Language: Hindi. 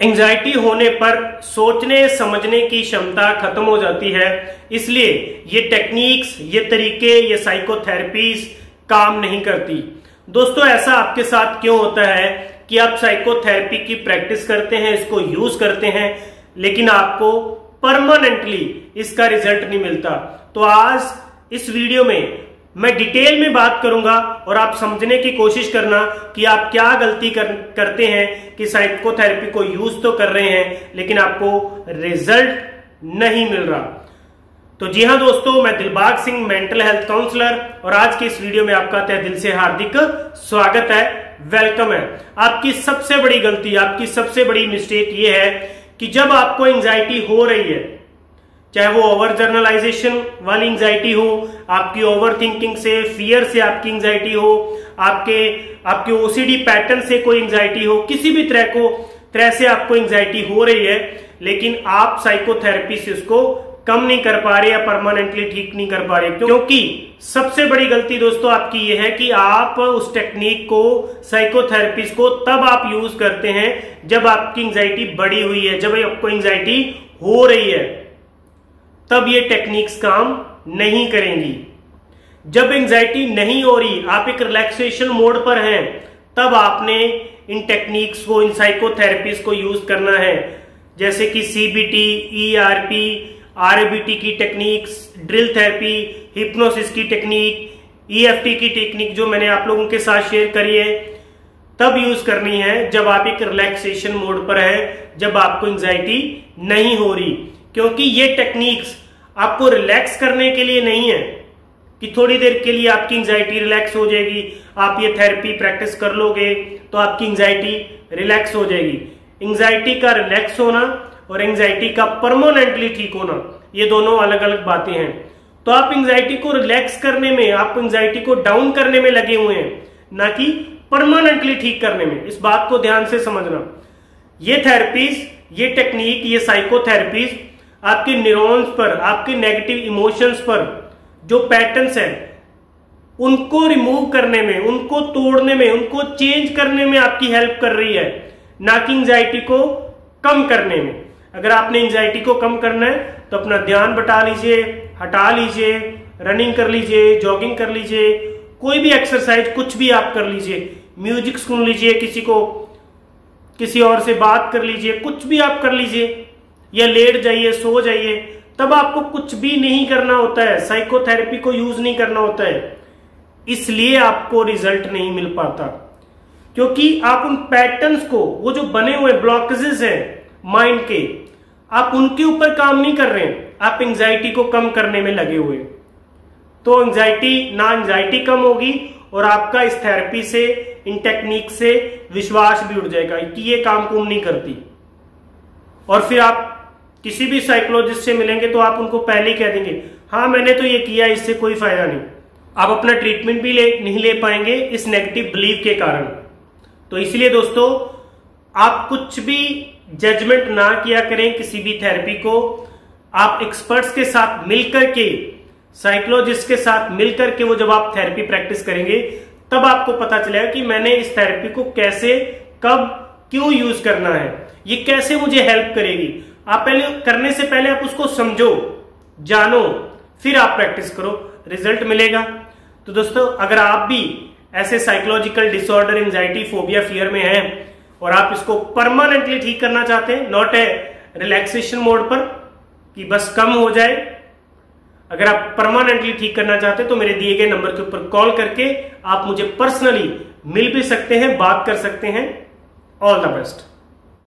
एंजाइटी होने पर सोचने समझने की क्षमता खत्म हो जाती है। इसलिए ये टेक्निक्स, ये तरीके, ये साइकोथेरेपीज काम नहीं करती। दोस्तों, ऐसा आपके साथ क्यों होता है कि आप साइकोथेरेपी की प्रैक्टिस करते हैं, इसको यूज करते हैं, लेकिन आपको परमानेंटली इसका रिजल्ट नहीं मिलता? तो आज इस वीडियो में मैं डिटेल में बात करूंगा और आप समझने की कोशिश करना कि आप क्या गलती करते हैं कि साइकोथेरेपी को यूज तो कर रहे हैं लेकिन आपको रिजल्ट नहीं मिल रहा। तो जी हां दोस्तों, मैं Dilbag Singh, mental health counsellor, और आज की इस वीडियो में आपका तहे दिल से हार्दिक स्वागत है, वेलकम है। आपकी सबसे बड़ी गलती, आपकी सबसे बड़ी मिस्टेक ये है कि जब आपको एंजाइटी हो रही है, चाहे वो ओवर जर्नलाइजेशन वाली एंजाइटी हो, आपकी ओवर थिंकिंग से, फियर से आपकी एंजाइटी हो, आपके ओसीडी पैटर्न से कोई एंजाइटी हो, किसी भी तरह से आपको एंजाइटी हो रही है, लेकिन आप साइकोथेरेपी से उसको कम नहीं कर पा रहे या परमानेंटली ठीक नहीं कर पा रहे। क्योंकि सबसे बड़ी गलती दोस्तों आपकी ये है कि आप उस टेक्निक को, साइकोथेरेपी को तब आप यूज करते हैं जब आपकी एंजाइटी बढ़ी हुई है, जब आपको एंजाइटी हो रही है, तब ये टेक्निक्स काम नहीं करेंगी। जब एंजाइटी नहीं हो रही, आप एक रिलैक्सेशन मोड पर हैं, तब आपने इन टेक्निक्स को, इन साइकोथेरेपीज को यूज करना है, जैसे कि सीबीटी, ईआरपी, आरबीटी की टेक्निक्स, ड्रिल थेरेपी, हिप्नोसिस की टेक्निक, ईएफटी की टेक्निक जो मैंने आप लोगों के साथ शेयर करी है, तब यूज करनी है जब आप एक रिलैक्सेशन मोड पर है, जब आपको एंजाइटी नहीं हो रही। क्योंकि ये टेक्निक्स आपको रिलैक्स करने के लिए नहीं है कि थोड़ी देर के लिए आपकी एंजाइटी रिलैक्स हो जाएगी, आप ये थेरेपी प्रैक्टिस कर लोगे तो आपकी एंजाइटी रिलैक्स हो जाएगी। एंजाइटी का रिलैक्स होना और एंजाइटी का परमानेंटली ठीक होना, ये दोनों अलग अलग बातें हैं। तो आप एंजाइटी को रिलैक्स करने में, आप एंजाइटी को डाउन करने में लगे हुए हैं, ना कि परमानेंटली ठीक करने में। इस बात को ध्यान से समझना। ये थेरेपीज, ये टेक्निक, ये साइकोथेरेपीज आपके न्यूरॉन्स पर, आपके नेगेटिव इमोशंस पर जो पैटर्न्स हैं, उनको रिमूव करने में, उनको तोड़ने में, उनको चेंज करने में आपकी हेल्प कर रही है, ना कि एंजाइटी को कम करने में। अगर आपने एंजाइटी को कम करना है तो अपना ध्यान बटा लीजिए, हटा लीजिए, रनिंग कर लीजिए, जॉगिंग कर लीजिए, कोई भी एक्सरसाइज, कुछ भी आप कर लीजिए, म्यूजिक सुन लीजिए, किसी और से बात कर लीजिए, कुछ भी आप कर लीजिए, या लेट जाइए, सो जाइए, तब आपको कुछ भी नहीं करना होता है, साइकोथेरेपी को यूज नहीं करना होता है। इसलिए आपको रिजल्ट नहीं मिल पाता, क्योंकि आप उन पैटर्न्स को, वो जो बने हुए ब्लॉकेजेस हैं माइंड के, आप उनके ऊपर काम नहीं कर रहे हैं, आप एंजाइटी को कम करने में लगे हुए। तो एंजाइटी कम होगी और आपका इस थेरेपी से, इन टेक्निक से विश्वास भी उड़ जाएगा कि ये काम कुम नहीं करती। और फिर आप किसी भी साइकोलॉजिस्ट से मिलेंगे तो आप उनको पहले ही कह देंगे, हाँ मैंने तो ये किया, इससे कोई फायदा नहीं। आप अपना ट्रीटमेंट भी नहीं ले पाएंगे इस नेगेटिव बिलीफ के कारण। तो इसलिए दोस्तों, आप कुछ भी जजमेंट ना किया करें किसी भी थेरेपी को। आप एक्सपर्ट्स के साथ मिलकर के, साइकोलॉजिस्ट के साथ मिलकर के, वो जब आप थेरेपी प्रैक्टिस करेंगे तब आपको पता चलेगा कि मैंने इस थेरेपी को कैसे, कब, क्यों यूज करना है, ये कैसे मुझे हेल्प करेगी। आप करने से पहले आप उसको समझो, जानो, फिर आप प्रैक्टिस करो, रिजल्ट मिलेगा। तो दोस्तों, अगर आप भी ऐसे psychological disorder, anxiety, phobia, fear में हैं और आप इसको परमानेंटली ठीक करना चाहते हैं, नॉट ए रिलैक्सेशन मोड पर कि बस कम हो जाए, अगर आप परमानेंटली ठीक करना चाहते हैं तो मेरे दिए गए नंबर के ऊपर कॉल करके आप मुझे पर्सनली मिल भी सकते हैं, बात कर सकते हैं। All the best.